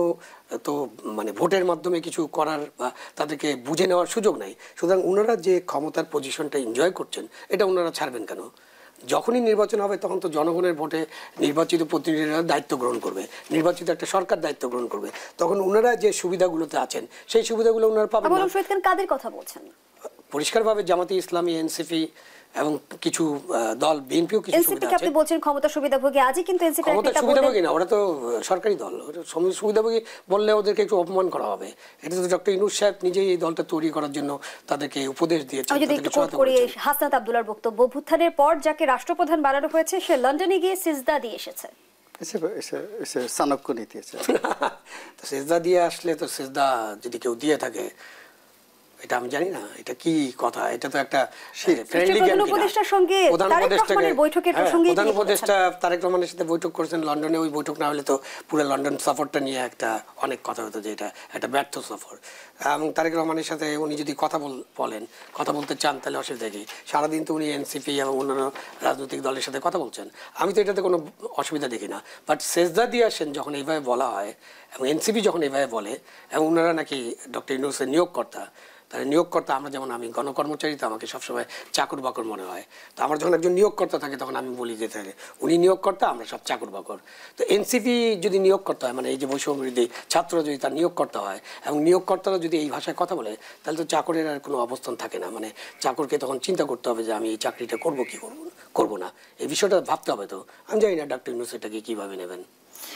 তো মানে ভোটের মাধ্যমে কিছু করার বা তাদেরকে বুঝে নেওয়ার সুযোগ নাই। সুতরাং ওনারা যে ক্ষমতার পজিশনটা এনজয় করছেন, এটা ওনারা ছাড়বেন কেন? যখনই নির্বাচন হবে তখন তো জনগণের ভোটে নির্বাচিত প্রতিনিধিরা দায়িত্ব গ্রহণ করবে, নির্বাচিত একটা সরকার দায়িত্ব গ্রহণ করবে, তখন ওনারা যে সুবিধাগুলোতে আছেন সেই সুবিধাগুলো ওনারা পাবেন না। কাদের কথা বলছেন? পরিষ্কারভাবে জামাতে ইসলামী, এনসিপি এবং কিছু দল, বিএনপিও কিছু সুবিধা আছে। আপনি বলছেন ক্ষমতা সুবিধাভোগী, আজই কিন্তু এনসিপি ক্ষমতা সুবিধাভোগী না, ওরা তো সরকারি দল। সুবিধাভোগী বললে ওদেরকে একটু অপমান করা হবে। এটা তো ডক্টর ইউনূস সাহেব নিজেই এই দলটা তৈরি করার জন্য তাদেরকে উপদেশ দিয়েছেন। আমি যদি একটু কোট করি হাসনাত আব্দুল্লাহর বক্তব্য, অভ্যুত্থানের পর যাকে রাষ্ট্রপ্রধান বানানো হয়েছে সে লন্ডনে গিয়ে সিজদা দিয়ে এসেছে। চাণক্য নীতি আছে। তো সিজদা দিয়ে আসলে, তো সিজদা যদি কেউ দিয়ে থাকে, এটা আমি জানি না এটা কি কথা। এটা তো একটা ফ্রেন্ডলি গেম। প্রধান উপদেষ্টা তারেক রহমানের সাথে বৈঠক করেছেন লন্ডনে। ওই বৈঠক না হলে তো পুরো লন্ডন সফরটা নিয়ে একটা অনেক কথা হতো যে এটা একটা ব্যর্থ সফর। এবং তারেক রহমানের সাথে উনি যদি কথা বলতে চান, তাহলে অসুবিধা কি? সারাদিন তো উনি এনসিপি এবং অন্যান্য রাজনৈতিক দলের সাথে কথা বলছেন। আমি তো এটাতে কোনো অসুবিধা দেখি না। বাট সেজদা দিয়ে আসেন যখন এইভাবে বলা হয় এবং এনসিপি যখন এইভাবে বলে, এবং ওনারা নাকি ডক্টর ইউনূসের নিয়োগকর্তা, তা তাহলে নিয়োগকর্তা আমরা যেমন আমি গণকর্মচারী তো আমাকে সবসময় চাকর বাকর মনে হয়। তো আমার যখন একজন নিয়োগকর্তা থাকে তখন আমি বলি যে তাহলে উনি নিয়োগকর্তা, আমরা সব চাকর বাকর। তো এনসিপি যদি নিয়োগকর্তা হয়, মানে এই যে বৈষম্য বিরোধী ছাত্র যদি তার নিয়োগকর্তা হয় এবং নিয়োগকর্তারা যদি এই ভাষায় কথা বলে, তাহলে তো চাকরের আর কোনো অবস্থান থাকে না। মানে চাকরকে তখন চিন্তা করতে হবে যে আমি এই চাকরিটা করবো কি করবো না, এই বিষয়টা ভাবতে হবে। তো আমি জানি না ডক্টর ইউনূস এটাকে কীভাবে নেবেন।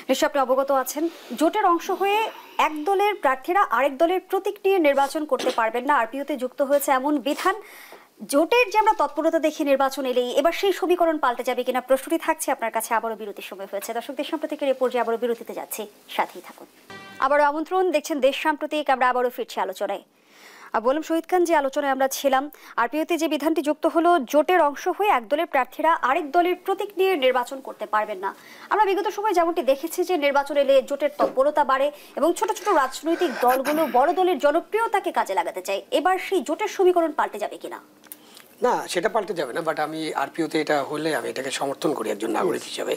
নিশ্চয় আপনি অবগত আছেন, জোটের অংশ হয়ে এক দলের প্রার্থীরা আরেক দলের প্রতীক নিয়ে নির্বাচন করতে পারবেন না, আরপিওতে যুক্ত হয়েছে এমন বিধান। জোটের যে আমরা তৎপরতা দেখি নির্বাচন এলেই, এবার সেই সমীকরণ পাল্টে যাবে কিনা প্রশ্নটি থাকছে আপনার কাছে। আবারও বিরতির সময় হয়েছে, দর্শকদের সাম্প্রতিকের এই পর্যায়ে আবারও বিরতিতে যাচ্ছি, সাথেই থাকুন। আবারও আমন্ত্রণ, দেখছেন দেশ সাম্প্রতিক। আমরা আবারও ফিরছি আলোচনায়। বললাম শহীদ খান, যে আলোচনায় আমরা ছিলাম, আরপিওতে যে বিধানটি যুক্ত হলো, জোটের অংশ হয়ে এক দলের প্রার্থীরা আরেক দলের প্রতীক নিয়ে নির্বাচন করতে পারবেন না। আমরা বিগত সময় যেমনটি দেখেছি যে নির্বাচন এলে জোটের তৎপরতা বাড়ে এবং ছোট ছোট রাজনৈতিক দলগুলো বড় দলের জনপ্রিয়তাকে কাজে লাগাতে চায়। এবার সেই জোটের সমীকরণ পাল্টে যাবে কিনা? না, সেটা পাল্টে যাবে না, বাট আমি আরপিওতে এটা হলে আমি এটাকে সমর্থন করি একজন নাগরিক হিসাবে।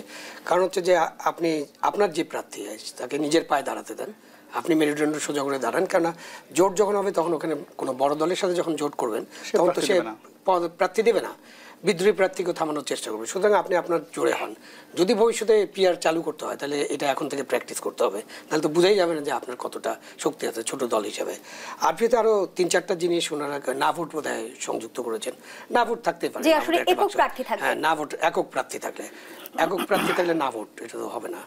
কারণ হচ্ছে যে আপনি আপনার যে প্রার্থী তাকে নিজের পায়ে দাঁড়াতে দেন, আপনি মেরুদণ্ড সোজা করে দাঁড়ান। কেননা জোট যখন হবে তখন ওখানে কোনো বড় দলের সাথে যখন জোট করবেন তখন তো সে প্রার্থী দেবে না, বিদ্রোহী প্রার্থীকে থামানোর চেষ্টা করবে। সুতরাং আপনি আপনার জোরে হন। যদি ভবিষ্যতে পিআর চালু করতে হয় তাহলে এটা এখন থেকে প্র্যাকটিস করতে হবে, তাহলে তো বোঝাই যাবে না যে আপনার কতটা শক্তি আছে ছোট দল হিসেবে। আরপিওতে আরও 3-4টা জিনিস ওনারা না ভোট বোধহয় সংযুক্ত করেছেন। না ভোট থাকতে পারে, হ্যাঁ, না ভোট একক প্রার্থী থাকলে না ভোট এটা তো হবে না।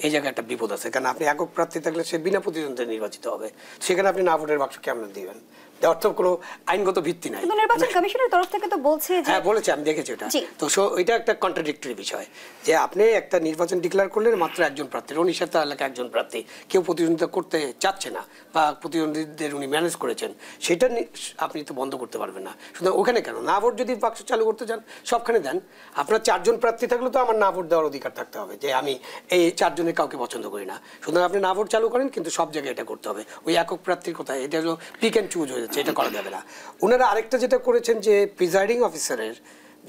এই জায়গায় একটা বিপদ আছে, কারণ আপনি একক প্রার্থী থাকলে সে বিনা প্রতিদ্বন্দ্বিতায় নির্বাচিত হবে, সেখানে আপনি না ভোটের বাক্স কেমন দিবেন? অর্থ কোনো আইনগত ভিত্তি নাই। নির্বাচন কমিশনের তরফ থেকে তো বলছে, হ্যাঁ বলেছে, আমি দেখেছি ওটা। তো এটা একটা কন্ট্রাডিক্টরি বিষয় যে আপনি একটা নির্বাচন ডিক্লেয়ার করলেন মাত্র একজন প্রার্থী, রনিশাতা এলাকা একজন প্রার্থী, কেউ প্রতিদ্বন্দ্বিতা করতে চাচ্ছে না বা প্রতিদ্বন্দ্বীদের উনি ম্যানেজ করেছেন, সেটা আপনি তো বন্ধ করতে পারবেন না। সুতরাং ওখানে কেন না ভোট যদি বাক্স চালু করতে চান সবখানে দেন। আপনার 4জন প্রার্থী থাকলে তো আমার না ভোট দেওয়ার অধিকার থাকতে হবে, যে আমি এই 4জনের কাউকে পছন্দ করি না। সুতরাং আপনি না ভোট চালু করেন, কিন্তু সব জায়গায় এটা করতে হবে। ওই একক প্রার্থীর কথা, এটা হলো পিক অ্যান্ড চুজ হয়ে যাচ্ছে, এটা করা যাবে না। ওনারা আরেকটা যেটা করেছেন যে প্রিজাইডিং অফিসারের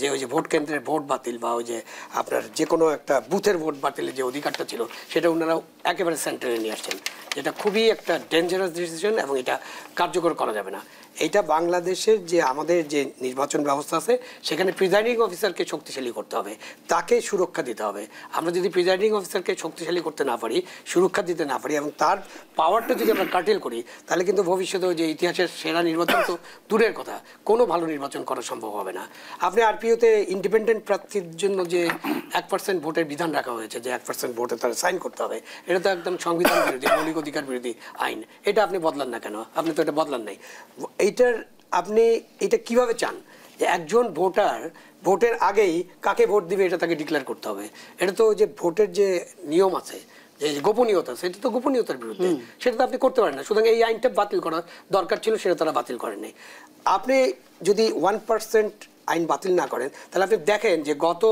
যে ওই যে ভোট কেন্দ্রের ভোট বাতিল বা ওই যে আপনার যে কোনো একটা বুথের ভোট বাতিলের যে অধিকারটা ছিল সেটা ওনারা একেবারে সেন্টারে নিয়ে আসছেন, যেটা খুবই একটা ডেঞ্জারাস ডিসিশন এবং এটা কার্যকর করা যাবে না। এইটা বাংলাদেশের যে আমাদের যে নির্বাচন ব্যবস্থা আছে সেখানে প্রিজাইডিং অফিসারকে শক্তিশালী করতে হবে, তাকে সুরক্ষা দিতে হবে। আমরা যদি প্রিজাইডিং অফিসারকে শক্তিশালী করতে না পারি, সুরক্ষা দিতে না পারি এবং তার পাওয়ারটা যদি আমরা কার্টেল করি, তাহলে কিন্তু ভবিষ্যতে যে ইতিহাসের সেরা নির্বাচন তো দূরের কথা, কোনো ভালো নির্বাচন করা সম্ভব হবে না। আপনি আরপিওতে ইন্ডিপেন্ডেন্ট প্রার্থীর জন্য যে 1% ভোটের বিধান রাখা হয়েছে, যে 1% ভোটে তারা সাইন করতে হবে, এটা তো একদম সংবিধান বিরোধী, মৌলিক অধিকার বিরোধী আইন। এটা আপনি বদলান না কেন? আপনি তো এটা বদলান নাই। আপনি এটা কিভাবে চান যে একজন ভোটার ভোটের আগেই কাকে ভোট দিবে এটা তাকে ডিক্লেয়ার করতে হবে? এটা তো যে ভোটের যে নিয়ম আছে, যে গোপনীয়তা, সেটা তো গোপনীয়তার বিরুদ্ধে, সেটা তো আপনি করতে পারেন না। সুতরাং এই আইনটা বাতিল করা দরকার ছিল, সেটা তারা বাতিল করেননি। আপনি যদি 1% আইন বাতিল না করেন, তাহলে আপনি দেখেন যে গত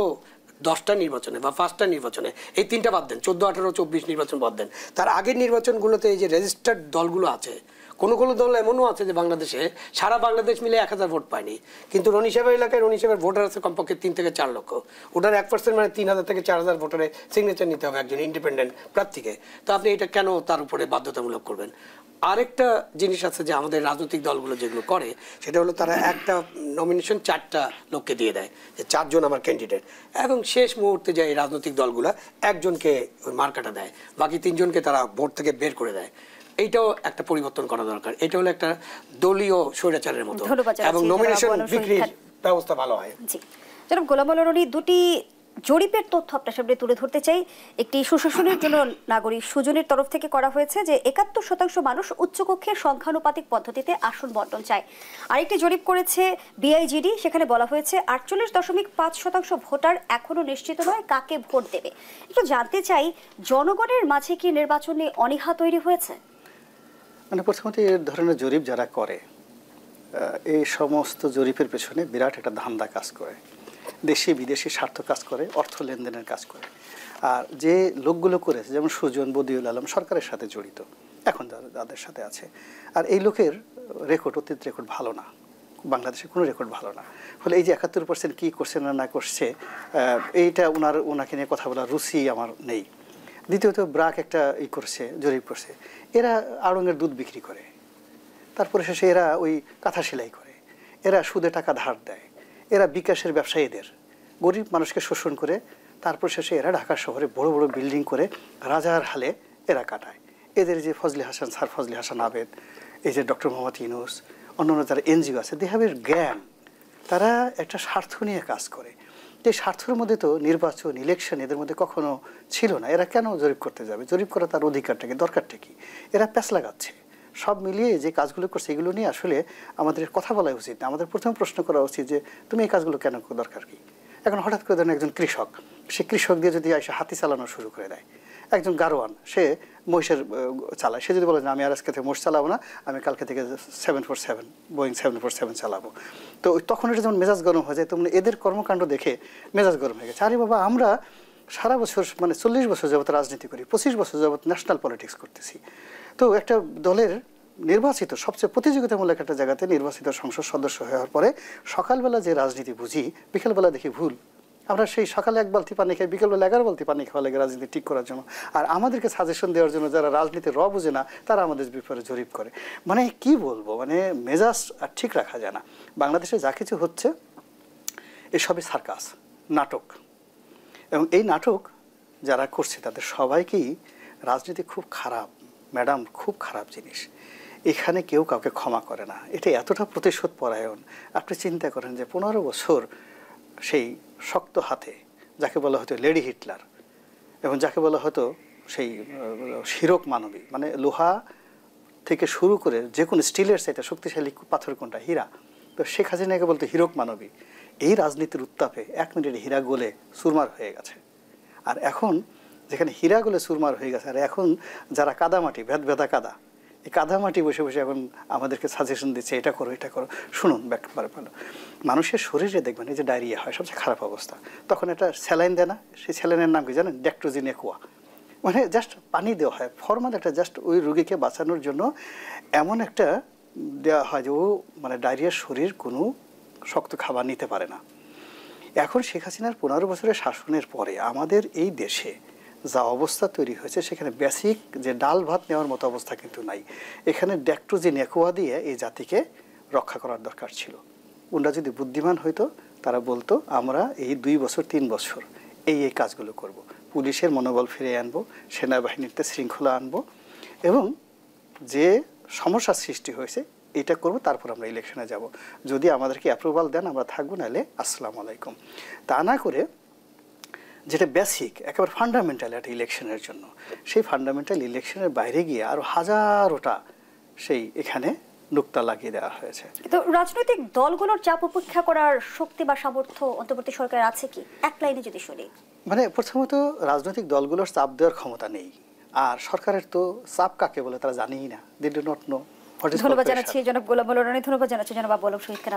10টা নির্বাচনে বা 5টা নির্বাচনে, এই 3টা বাদ দেন, 14, 18, 24 নির্বাচন বাদ দেন, তার আগের নির্বাচনগুলোতে এই যে রেজিস্টার্ড দলগুলো আছে, কোনো কোনো দল এমনও আছে যে বাংলাদেশে সারা বাংলাদেশ মিলে 1000 ভোট পায়নি, কিন্তু রনিসাহেবের এলাকায় রনিসাহেবের ভোটার আছে কমপক্ষে 3 থেকে 4 লক্ষ। ওটার 1% মানে 3000 থেকে 4000 ভোটারের সিগনেচার নিতে হবে একজন ইন্ডিপেন্ডেন্ট প্রার্থীকে। তো আপনি এটা কেন তার উপরে বাধ্যতামূলক করবেন? আরেকটা জিনিস আছে যে আমাদের রাজনৈতিক দলগুলো যেগুলো করে, সেটা হলো তারা একটা নমিনেশন 4টা লোককে দিয়ে দেয়, যে 4জন আমার ক্যান্ডিডেট, এবং শেষ মুহূর্তে যে এই রাজনৈতিক দলগুলো একজনকে ওই মার্কাটা দেয়, বাকি 3জনকে তারা ভোট থেকে বের করে দেয়। এইটাও একটা পরিবর্তন করা দরকার। এটা হলো একটা দলীয় স্বৈরাচারের মতো, এবং নমিনেশন বিক্রির ব্যবস্থা ভালো হয়। জি জনাব গোলাম আলী রনি, দুটি জরিপের তথ্য আপনার সামনে তুলে ধরতে চাই। একটি সুশাসনের জন্য নাগরিক সুজনের তরফ থেকে করা হয়েছে যে 71% মানুষ উচ্চকক্ষের সংখ্যানুপাতিক পদ্ধতিতে আসন বন্টন চায়। আরেকটি জরিপ করেছে বিআইজিডি, সেখানে বলা হয়েছে 48.5% ভোটার এখনো নিশ্চিত নয় কাকে ভোট দেবে। একটু জানতে চাই, জনগণের মাঝে কি নির্বাচন নিয়ে অনীহা তৈরি হয়েছে? মানে প্রথমত এই ধরনের জরিপ যারা করে, এই সমস্ত জরিপের পেছনে বিরাট একটা ধান্দা কাজ করে, দেশি বিদেশি স্বার্থ কাজ করে, অর্থ লেনদেনের কাজ করে। আর যে লোকগুলো করেছে, যেমন সুজন, বদিউল আলম, সরকারের সাথে জড়িত, এখন যাদের সাথে আছে, আর এই লোকের রেকর্ড, অতীত রেকর্ড ভালো না, বাংলাদেশের কোনো রেকর্ড ভালো না। ফলে এই যে 71% কী করছে না করছে, এইটা ওনাকে নিয়ে কথা বলার রুচি আমার নেই। দ্বিতীয়ত ব্রাক একটা করছে, জরিপ করছে, এরা আড়ঙের দুধ বিক্রি করে, তারপরে শেষে এরা ওই কাঁথা সেলাই করে, এরা সুদে টাকা ধার দেয়, এরা বিকাশের ব্যবসায়ীদের গরিব মানুষকে শোষণ করে তারপর শেষে এরা ঢাকা শহরে বড় বড় বিল্ডিং করে রাজার হালে এরা কাটায়। এদের যে ফজলি হাসান, স্যার ফজলি হাসান আবেদ, এই যে ডক্টর মোহাম্মদ ইউনূস, অন্যান্য যারা এনজিও আছে, দে হ্যাভ এর জ্ঞান, তারা একটা স্বার্থ নিয়ে কাজ করে। এই স্বার্থের মধ্যে তো নির্বাচন, ইলেকশন এদের মধ্যে কখনো ছিল না। এরা কেন জরিপ করতে যাবে? জরিপ করা তার অধিকারটা কি, দরকারটা কি? এরা প্যাঁচ লাগাচ্ছে। সব মিলিয়ে যে কাজগুলো করছে এগুলো নিয়ে আসলে আমাদের কথা বলা উচিত না। আমাদের প্রথম প্রশ্ন করা উচিত যে তুমি এই কাজগুলো কেন, দরকার কি? এখন হঠাৎ করে ধরেন একজন কৃষক, সে কৃষক দিয়ে যদি এসে হাতি চালানো শুরু করে দেয়, একজন গারোয়ান সে মহিষের চালায়, সে যদি বলে যে আমি আর আজকে থেকে মহিষ চালাবো না, আমি কালকে থেকে 747 বোয়িং 747 চালাবো, তো তখন এটা যেমন মেজাজ গরম হয়ে যায়, তেমনি এদের কর্মকাণ্ড দেখে মেজাজ গরম হয়ে গেছে। আরে বাবা, আমরা সারা বছর মানে 40 বছর যাবত রাজনীতি করি, 25 বছর যাবত ন্যাশনাল পলিটিক্স করতেছি। তো একটা দলের নির্বাচিত সবচেয়ে প্রতিযোগিতামূলক একটা জায়গাতে নির্বাচিত সংসদ সদস্য হওয়ার পরে সকালবেলা যে রাজনীতি বুঝি, বিকেলবেলা দেখি ভুল। আমরা সেই সকালে 1 বালতি পানি খাই, বিকেলবেলা 11 বালতি পানি খাওয়া লাগে রাজনীতি ঠিক করার জন্য। আর আমাদেরকে সাজেশন দেওয়ার জন্য যারা রাজনীতির বুঝে না, তারা আমাদের ব্যাপারে জরিপ করে। মানে কি বলবো, মানে মেজাজ আর ঠিক রাখা যায় না। বাংলাদেশে যা কিছু হচ্ছে এসবই সার্কাস, নাটক। এবং এই নাটক যারা করছে তাদের সবাইকেই রাজনীতি খুব খারাপ ম্যাডাম, খুব খারাপ জিনিস। এখানে কেউ কাউকে ক্ষমা করে না। এটা এতটা প্রতিশোধ পরায়ণ। আপনি চিন্তা করেন যে 15 বছর সেই শক্ত হাতে, যাকে বলা হতো লেডি হিটলার, এবং যাকে বলা হতো সেই হীরক মানবী, মানে লোহা থেকে শুরু করে যে কোনো স্টিলের চাইতে শক্তিশালী পাথর কোনটা? হীরা। তো শেখ হাসিনাকে বলতো হীরক মানবী। এই রাজনীতির উত্তাপে 1 মিনিটে হীরা গলে চুরমার হয়ে গেছে। আর এখন যেখানে হীরা গলে চুরমার হয়ে গেছে, আর এখন যারা কাদামাটি, ভেদা কাদা, এই কাদামাটি বসে বসে এখন আমাদেরকে সাজেশন দিচ্ছে, এটা করো, এটা করো। শুনুন, ব্যাপার ভালো, মানুষের শরীরে দেখবেন এই যে ডায়রিয়া হয়, সবচেয়ে খারাপ অবস্থা, তখন একটা স্যালাইন দেয় না? সেই স্যালাইনের নাম কি জানেন? ডেক্টোজিন একুয়া। মানে জাস্ট পানি দেওয়া হয়, ফর্মাল একটা, জাস্ট ওই রোগীকে বাঁচানোর জন্য এমন একটা দেওয়া হয় যে ও মানে ডায়রিয়ার শরীর কোনো শক্ত খাবার নিতে পারে না। এখন শেখ হাসিনার 15 বছরের শাসনের পরে আমাদের এই দেশে যা অবস্থা তৈরি হয়েছে, সেখানে বেসিক যে ডাল ভাত নেওয়ার মতো অবস্থা কিন্তু নাই। এখানে ডেক্টোজিন একুয়া দিয়ে এই জাতিকে রক্ষা করার দরকার ছিল। ওনারা যদি বুদ্ধিমান হইতো, তারা বলতো আমরা এই 2 বছর 3 বছর এই কাজগুলো করব। পুলিশের মনোবল ফিরিয়ে আনবো, সেনাবাহিনীতে শৃঙ্খলা আনবো, এবং যে সমস্যার সৃষ্টি হয়েছে এটা করব, তারপর আমরা ইলেকশনে যাব। যদি আমাদেরকে অ্যাপ্রুভাল দেন আমরা থাকবো, নাহলে আসসালামু আলাইকুম। তা না করে যেটা বেসিক, একেবারে ফান্ডামেন্টাল একটা ইলেকশনের জন্য, সেই ফান্ডামেন্টাল ইলেকশনের বাইরে গিয়ে আরও হাজারোটা সেই এখানে নুক্তা লাগিয়ে দেওয়া হয়েছে। তো রাজনৈতিক দলগুলোর চাপ উপেক্ষা করার শক্তি বা সামর্থ্য অন্তর্বর্তী সরকারের আছে কি? এক লাইনে যদি শুনি। মানে প্রথমত রাজনৈতিক দলগুলোর চাপ দেওয়ার ক্ষমতা নেই, আর সরকারের তো চাপ কাকে বলে তারা জানেই না। They do not know. ধন্যবাদ জানাচ্ছি জনাব গোলাম মোল্লা রনি, ধন্যবাদ জানাচ্ছি জনাব আবু আলম শহীদ খান।